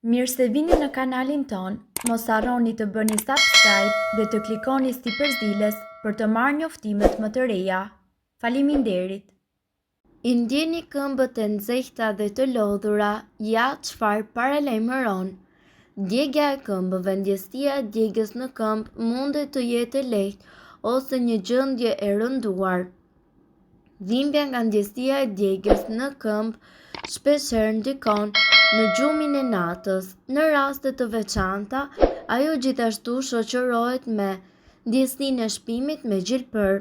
Mirë se vini në kanalin ton, mos harroni të bëni subscribe dhe të klikoni si përzdiles për të marrë njoftimet më të reja. Faleminderit! I ndjeni këmbët e nxehta dhe të lodhura, ja çfarë paralajmëron. Djegja e këmbëve. Ndjesia e djegjes në këmbë mundet të jetë e lehtë ose një gjendje e rënduar. Dhimbja nga ndjesia e djegjes në këmbë shpeshherë ndikon në gjumin e natës. Në raste të veçanta, ajo gjithashtu shoqërohet me ndjesinë e shpimit me gjilpër,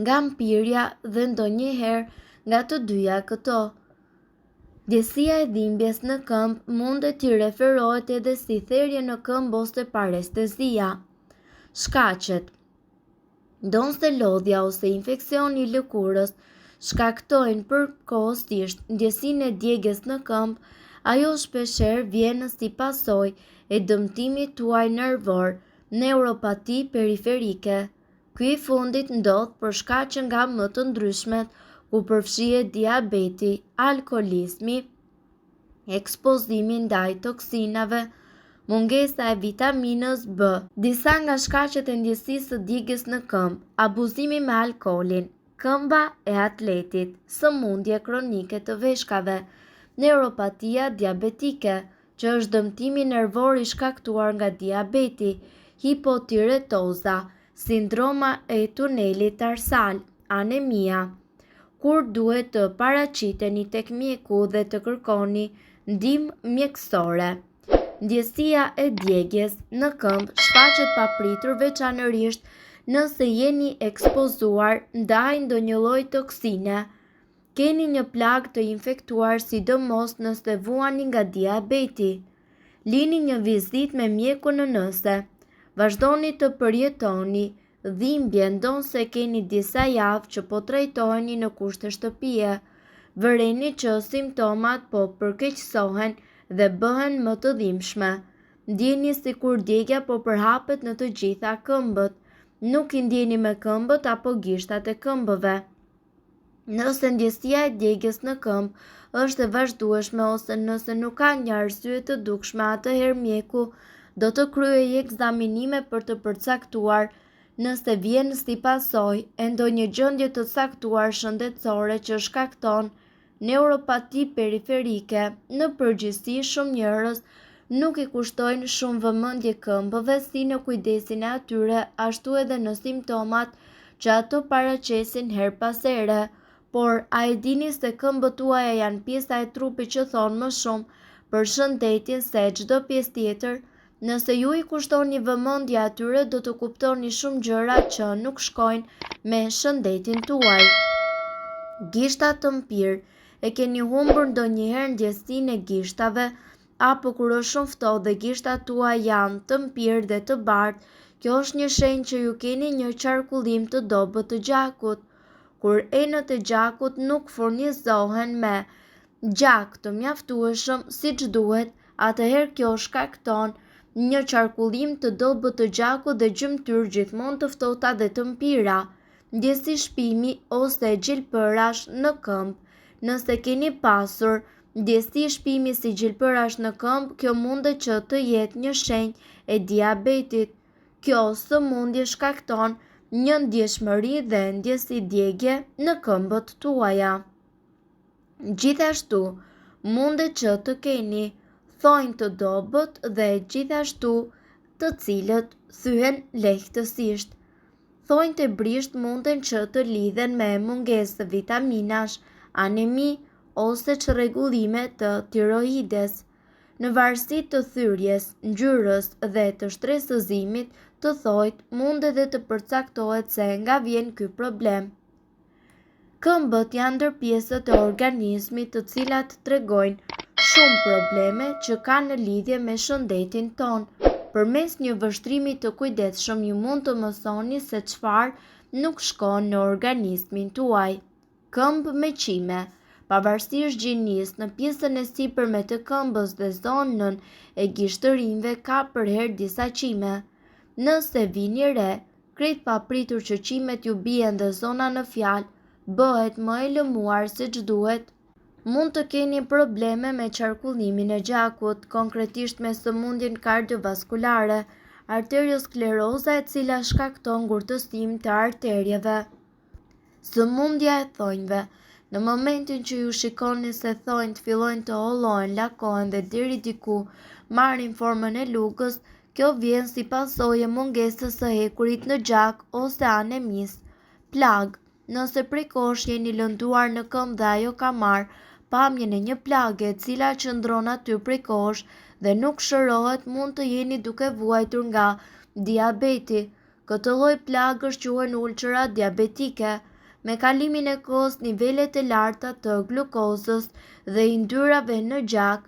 nga mpirja dhe ndonjëherë nga të dyja këto. Ndjesia e dhimbjes në këmbë mundet të referohet edhe si therrje në këmbë ose parestezia. Shkaqet. Ndonse lodhja ose infeksioni i lëkurës shkaktojnë përkohësisht ndjesinë e djegjes në këmbë, ajo shpeshherë vjen si pasojë e dëmtimit tuaj nervor, neuropati periferike. Ky i fundit ndodh për shkaqe nga më të ndryshmet, ku përfshihet diabeti, alkolizmi, ekspozimi ndaj toksinave, mungesa e vitaminës B. Disa nga shkaqet e ndjesisë së djegjes në këmbë: abuzimi me alkoolin, këmba e atletit, sëmundje kronike të veshkave, neuropatia diabetike, që është dëmtimi nervor i shkaktuar nga diabeti, hipotiretoza, sindroma e tunelit tarsal, anemia. Kur duhet të paraqiteni tek mjeku dhe të kërkoni ndihmë mjekësore. Ndjesia e djegjes në këmbë shfaqet papritur, veçanërisht nëse jeni ekspozuar ndaj ndonjë lloji toksine, keni një plagë të infektuar, sidomos nëse vuani nga diabeti. Lini një vizitë me mjekun nëse vazhdoni të përjetoni dhimbje ndonse keni disa javë që po trajtoheni në kushte shtëpie. Vëreni që simptomat po përkeqësohen dhe bëhen më të dhimbshme. Ndjeni sikur djegja po përhapet në të gjitha këmbët. Nuk i ndjeni me këmbët apo gishtat e këmbëve. Nëse ndjesia e djegjes në këmbë është e vazhdueshme ose nëse nuk ka një arsye të dukshme, atëherë mjeku do të kryejë ekzaminime për të përcaktuar nëse vjen si pasojë e ndonjë gjendje të caktuar shëndetësore që shkakton neuropati periferike. Në përgjithësi, shumë njerëz nuk i kushtojnë shumë vëmendje këmbëve, si në kujdesin e atyre, ashtu edhe në simptomat që ato paraqesin her pas here. Por a e dini se këmbët tuaja janë pjesa e trupit që thon më shumë për shëndetin se çdo pjesë tjetër? Nëse ju i kushtoni vëmendje atyre, do të kuptoni shumë gjëra që nuk shkojnë me shëndetin tuaj. Gishtat të mpirë. E keni humbur ndonjëherë ndjesinë e gishtave, apo kur është shumë ftohtë dhe gishtat tuaj janë të mpirë dhe të bardhë, kjo është një shenjë që ju keni një qarkullim të dobët të gjakut. Kur enët e gjakut nuk furnizohen me gjak të mjaftueshëm siç duhet, atëherë kjo shkakton një qarkullim të dobët të gjakut dhe gjymtyr gjithmonë të ftohta dhe të mpira. Ndjesi shpimi ose gjilpërash në këmbë. Nëse keni pasur ndjesi shpimi si gjilpërash në këmbë, kjo mundet që të jetë një shenjë e diabetit. Kjo sëmundje shkakton një ndjeshmëri dhe ndjesi djegje në këmbët tuaja. Gjithashtu, mundet që të keni thonjë të dobët dhe gjithashtu të cilët thyhen lehtësisht. Thonjtë e brisht munden që të lidhen me mungesë vitaminash, anemi ose çrregullime të tiroides. Në varësi të thyrjes, ngjyrës dhe të shtresëzimit të thojt, mundet dhe të përcaktohet se nga vjen ky problem. Këmbët janë ndër pjesët e organizmit të cilat tregojnë shumë probleme që kanë lidhje me shëndetin ton. Përmes një vështrimi të kujdesshëm, ju mund të mësoni se çfarë nuk shkon në organizmin tuaj. Këmbë me qime. Pavarësisht gjinisë, në pjesën e sipërme të këmbës dhe zonën e gishtërinjve ka përherë disa qime. Nëse vini re, krejt papritur që qimet ju bien dhe zona në fjalë bëhet më e lëmuar siç duhet, Mund të keni probleme me qarkullimin e gjakut, konkretisht me sëmundjen kardiovaskulare, arterioskleroza e cila shkakton ngurtësim të arterjeve. Sëmundja e thonjve. Në momentin që ju shikoni se thonjt fillojnë të hollohen, lakohen dhe deri diku marrin formën e lugës, kjo vjen si pasojë e mungesës së hekurit në gjak ose anemisë. Plag. Nëse prej kohësh jeni lënduar në këmbë dhe ajo ka marrë pamjen e një plage e cila qëndron aty prej kohësh dhe nuk shërohet, mund të jeni duke vuajtur nga diabeti. Këtë lloj plagësh quhen ulcera diabetike. Me kalimin e kohës, nivelet e larta të glukozës dhe yndyrave në gjak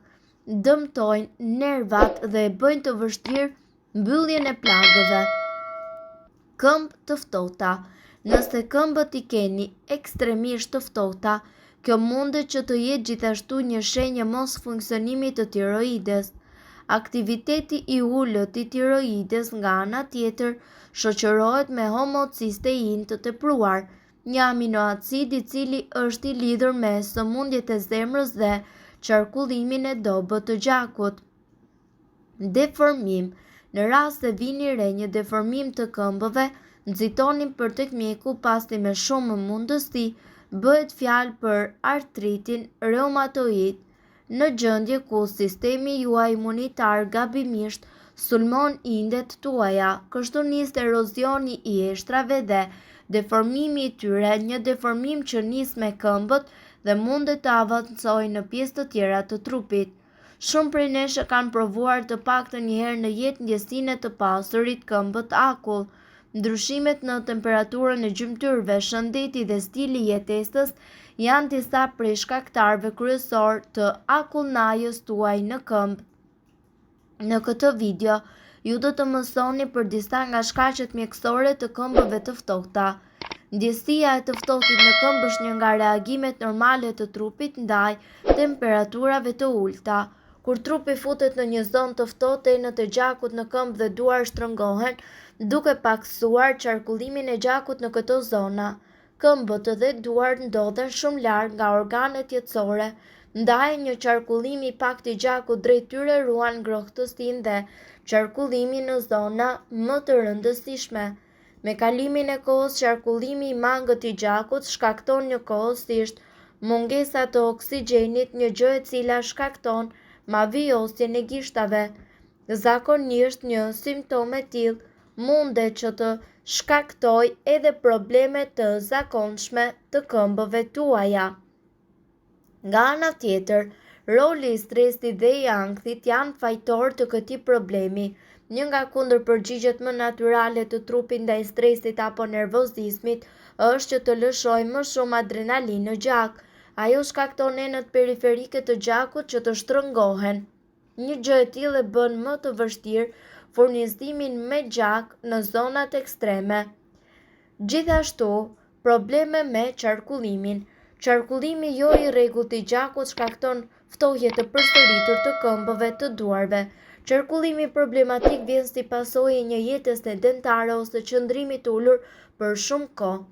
dëmtojnë nervat dhe bëjnë të vështirë mbylljen e plagëve. Këmbë të ftohta. Nëse këmbët i keni ekstremisht të ftohta, kjo mundet që të jetë gjithashtu një shenjë mos funksionimi të tiroides. Aktiviteti i ulët i tiroides nga ana tjetër shoqërohet me homocistein të tepruar, një aminoacid i cili është i lidhur me sëmundjet e zemrës dhe qarkullimin e dobët të gjakut. Deformim. Në rast se vini re një deformim të këmbëve, nxitoni për tek mjeku pasi me shumë mundësi bëhet fjalë për artritin reumatoid, në gjendje ku sistemi juaj imunitar gabimisht sulmon indet tuaja, kështu nis erozioni i eshtrave dhe deformimi i tyre, një deformim që nis me këmbët dhe mundet të avancojë në pjesë të tjera të trupit. Shumë prej nesh e kanë provuar të paktën një herë në jetë ndjesinë të pasurit këmbët akull. Ndryshimet në temperaturën e gjymtyrëve, shëndeti dhe stili i jetesës janë disa prej shkaktarëve kryesor të akullnajës tuaj në këmbë. Në këtë video, ju do të mësoni për disa nga shkaqet mjekësore të këmbëve të ftohta. Ndjesia e të ftohtit në këmbë është një nga reagimet normale të trupit ndaj temperaturave të ulta. Kur trupi futet në një zonë të ftohtë, enët e gjakut në këmbë dhe duar shtrëngohen, duke paksuar qarkullimin e gjakut në këto zona. Këmbët dhe duart ndodhen shumë larg nga organet jetësore, ndaj një qarkullimi i paktë i gjakut drejt tyre ruan ngrohtësinë dhe qarkullimin në zona më të rëndësishme. Me kalimin e kohës, qarkullimi i mangët i gjakut shkakton njëkohësisht mungesa të oksigjenit, një gjë e cila shkakton mavijosjen e gishtave. Zakonisht një simptom e tillë mundet që të shkaktoj edhe probleme të zakonshme të këmbëve tuaja. Nga ana tjetër, roli i stresit dhe i ankthit janë fajtor të këtij problemi. Një nga kundërpërgjigjet më natyrale të trupit ndaj stresit apo nervozizmit është që të lëshojë më shumë adrenalinë në gjak. Ajo shkakton enët periferike të gjakut që të shtrëngohen. Një gjë e tillë e bën më të vështirë furnizimin me gjak në zonat ekstreme. Gjithashtu, probleme me qarkullimin. Qarkullimi jo i rregullt i gjakut shkakton ftohje të përsëritur të këmbëve të duarve. Qarkullimi problematik vjen si pasojë e një jetese sedentare ose qëndrimi të ulur për shumë kohë.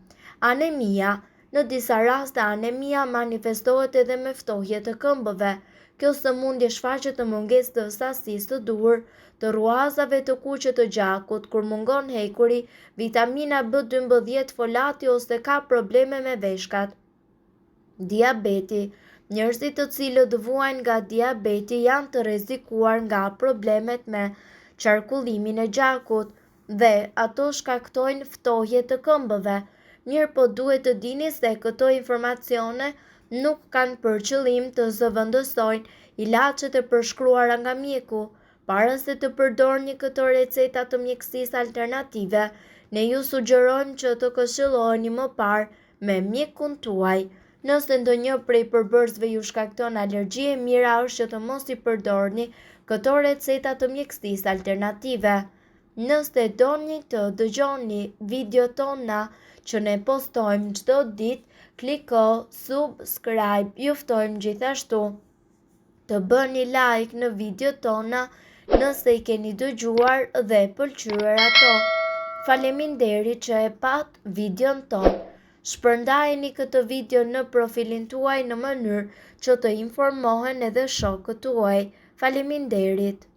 Anemia. Në disa raste, anemia manifestohet edhe me ftohje të këmbëve. Kjo sëmundje shfaqet në mungesë të sasisë të duhur të ruazave të kuqe të gjakut, kur mungon hekuri, vitamina B12, folati ose ka probleme me veshkat. Diabeti. Njerëzit të cilët vuajnë nga diabeti janë të rrezikuar nga problemet me qarkullimin e gjakut dhe ato shkaktojnë ftohje të këmbëve. Mirë po duhet të dini se këto informacione nuk kanë për qëllim të zëvendësojnë ilaçet e përshkruara nga mjeku. Para se të përdorni këto receta të mjekësisë alternative, ne ju sugjerojmë që të këshilloheni më parë me mjekun tuaj. Nëse ndonjë prej përbërësve ju shkakton alergji, e mira është që të mos i përdorni këto receta të mjekësisë alternative. Nëse doni të dëgjoni video tona që ne postojmë çdo ditë, kliko subscribe. Ju ftojmë gjithashtu të bëni like në video tona nëse i keni dëgjuar dhe pëlqyer ato. Faleminderit që e pat videon ton. Shpërndajeni këtë video në profilin tuaj në mënyrë që të informohen edhe shokët tuaj. Faleminderit.